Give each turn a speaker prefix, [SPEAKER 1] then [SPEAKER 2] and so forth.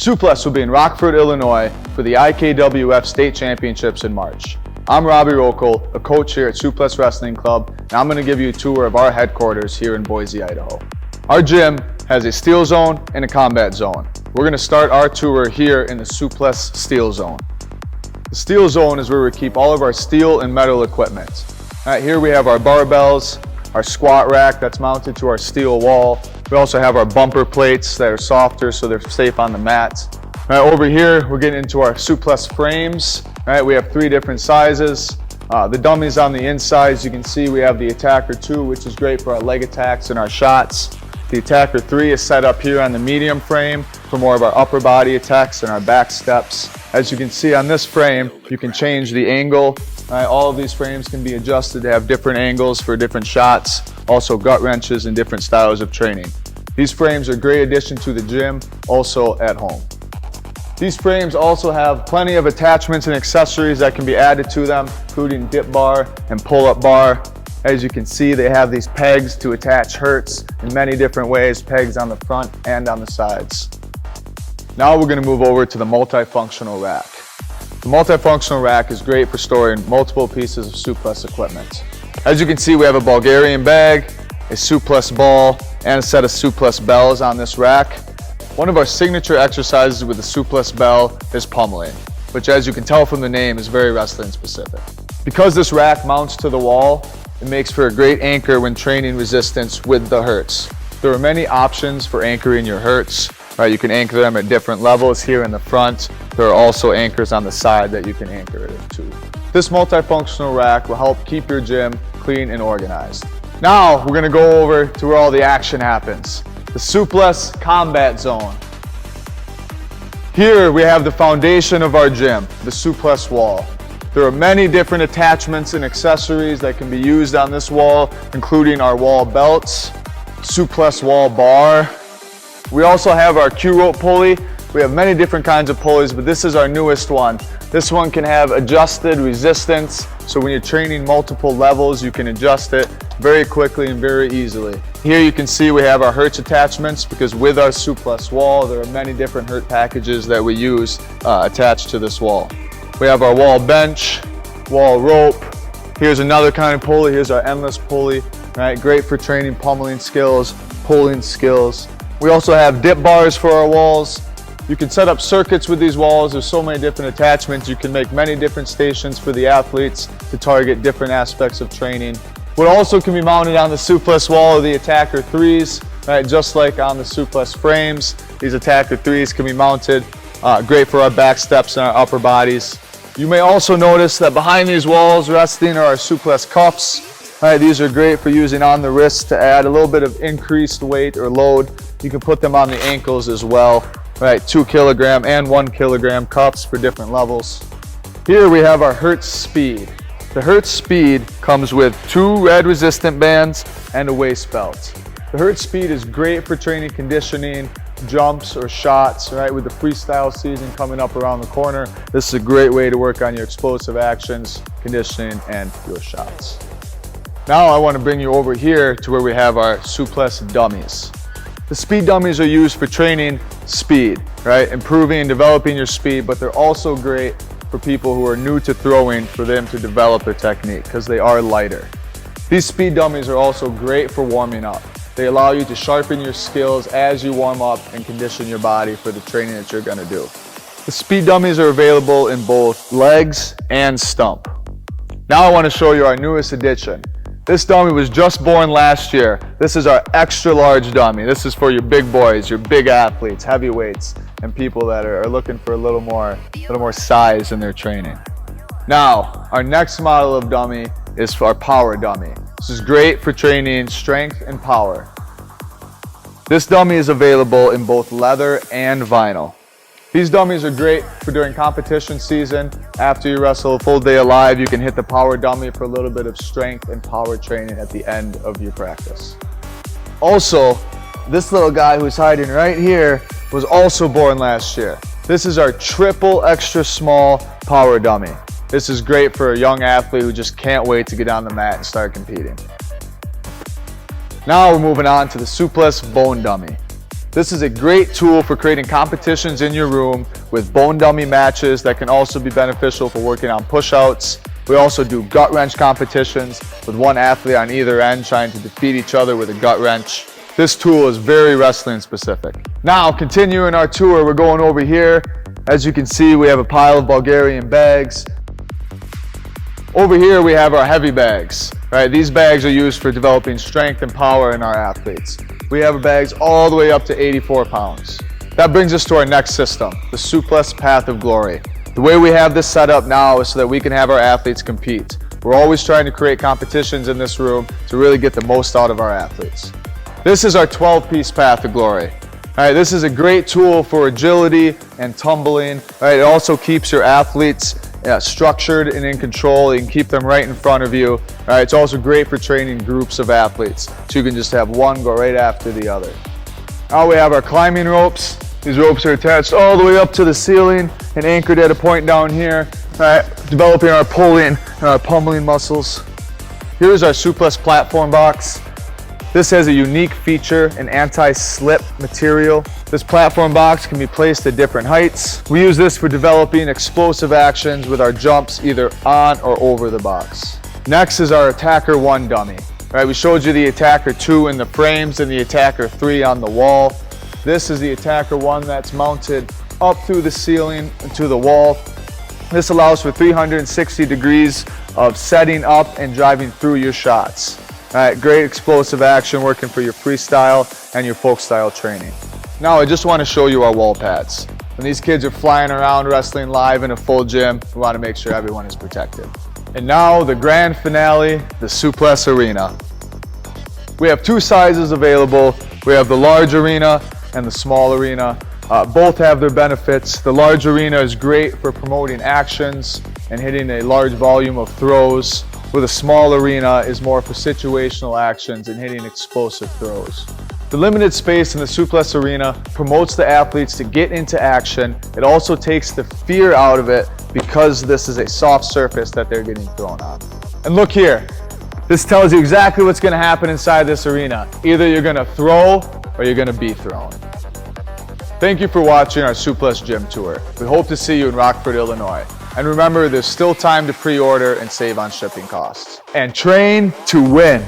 [SPEAKER 1] Suples will be in Rockford, Illinois for the IKWF State Championships in March. I'm Robbie Rokel, a coach here at Suples Wrestling Club, and I'm going to give you a tour of our headquarters here in Boise, Idaho. Our gym has a steel zone and a combat zone. We're going to start our tour here in the Suples Steel Zone. The steel zone is where we keep all of our steel and metal equipment. All right, here we have our barbells, our squat rack that's mounted to our steel wall. We also have our bumper plates that are softer so they're safe on the mat. All right, over here we're getting into our Suples frames. All right, we have 3 different sizes. The dummies on the inside, as you can see, we have the Attacker 2, which is great for our leg attacks and our shots. The Attacker 3 is set up here on the medium frame for more of our upper body attacks and our back steps. As you can see on this frame, you can change the angle. All of these frames can be adjusted to have different angles for different shots, also gut wrenches and different styles of training. These frames are a great addition to the gym, also at home. These frames also have plenty of attachments and accessories that can be added to them, including dip bar and pull-up bar. As you can see, they have these pegs to attach hurts in many different ways, pegs on the front and on the sides. Now we're going to move over to the multifunctional rack. The multifunctional rack is great for storing multiple pieces of Suples equipment. As you can see, we have a Bulgarian bag, a Suples ball, and a set of Suples bells on this rack. One of our signature exercises with the Suples bell is pummeling, which, as you can tell from the name, is very wrestling specific. Because this rack mounts to the wall, it makes for a great anchor when training resistance with the hurts. There are many options for anchoring your hurts. You can anchor them at different levels here in the front. There are also anchors on the side that you can anchor it to. This multifunctional rack will help keep your gym clean and organized. Now we're going to go over to where all the action happens, the Suples Combat Zone. Here we have the foundation of our gym, the Suples Wall. There are many different attachments and accessories that can be used on this wall, including our wall belts, Suples Wall bar. We also have our Q-rope pulley. We have many different kinds of pulleys, but this is our newest one. This one can have adjusted resistance, so when you're training multiple levels, you can adjust it very quickly and very easily. Here you can see we have our hurts attachments, because with our Suples Wall, there are many different hurt packages that we use attached to this wall. We have our wall bench, wall rope. Here's another kind of pulley. Here's our endless pulley. Right, great for training pummeling skills, pulling skills. We also have dip bars for our walls. You can set up circuits with these walls. There's so many different attachments. You can make many different stations for the athletes to target different aspects of training. What also can be mounted on the Suples Wall are the Attacker 3s, right? Just like on the Suples frames, these Attacker 3s can be mounted. Great for our back steps and our upper bodies. You may also notice that behind these walls resting are our Suples cuffs. Right, these are great for using on the wrist to add a little bit of increased weight or load. You can put them on the ankles as well. Right, 2 kilogram and 1 kilogram cuffs for different levels. Here we have our Hertz Speed. The Hertz Speed comes with 2 red resistant bands and a waist belt. The Hertz Speed is great for training conditioning, jumps or shots, right? With the freestyle season coming up around the corner, this is a great way to work on your explosive actions, conditioning, and your shots. Now I want to bring you over here to where we have our Suples dummies. The speed dummies are used for training speed, right? Improving and developing your speed, but they're also great for people who are new to throwing, for them to develop their technique because they are lighter. These speed dummies are also great for warming up. They allow you to sharpen your skills as you warm up and condition your body for the training that you're going to do. The speed dummies are available in both legs and stump. Now I want to show you our newest addition. This dummy was just born last year. This is our extra large dummy. This is for your big boys, your big athletes, heavyweights, and people that are looking for a little more size in their training. Now, our next model of dummy is for our power dummy. This is great for training strength and power. This dummy is available in both leather and vinyl. These dummies are great for during competition season. After you wrestle a full day alive, you can hit the power dummy for a little bit of strength and power training at the end of your practice. Also, this little guy who's hiding right here was also born last year. This is our triple extra small power dummy. This is great for a young athlete who just can't wait to get on the mat and start competing. Now we're moving on to the Suples bone dummy. This is a great tool for creating competitions in your room with bone dummy matches that can also be beneficial for working on push-outs. We also do gut wrench competitions with one athlete on either end trying to defeat each other with a gut wrench. This tool is very wrestling specific. Now, continuing our tour, we're going over here. As you can see, we have a pile of Bulgarian bags. Over here, we have our heavy bags. Right, these bags are used for developing strength and power in our athletes. We have bags all the way up to 84 pounds. That brings us to our next system, the Suples Path of Glory. The way we have this set up now is so that we can have our athletes compete. We're always trying to create competitions in this room to really get the most out of our athletes. This is our 12-piece Path of Glory. All right, this is a great tool for agility and tumbling. All right, it also keeps your athletes structured and in control. You can keep them right in front of you. All right, it's also great for training groups of athletes, so you can just have one go right after the other. Now we have our climbing ropes. These ropes are attached all the way up to the ceiling and anchored at a point down here. All right, developing our pulling and our pummeling muscles. Here's our Suples platform box. This has a unique feature, an anti-slip material. This platform box can be placed at different heights. We use this for developing explosive actions with our jumps either on or over the box. Next is our Attacker 1 dummy. Right, we showed you the Attacker 2 in the frames and the Attacker 3 on the wall. This is the Attacker 1 that's mounted up through the ceiling and to the wall. This allows for 360 degrees of setting up and driving through your shots. All right, great explosive action working for your freestyle and your folk style training. Now I just want to show you our wall pads. When these kids are flying around wrestling live in a full gym, we want to make sure everyone is protected. And now the grand finale, the Suples Arena. We have two sizes available. We have the large arena and the small arena. Both have their benefits. The large arena is great for promoting actions and hitting a large volume of throws, where the small arena is more for situational actions and hitting explosive throws. The limited space in the Suples Arena promotes the athletes to get into action. It also takes the fear out of it because this is a soft surface that they're getting thrown on. And look here, this tells you exactly what's going to happen inside this arena. Either you're going to throw or you're going to be thrown. Thank you for watching our Suples Gym Tour. We hope to see you in Rockford, Illinois. And remember, there's still time to pre-order and save on shipping costs. And train to win.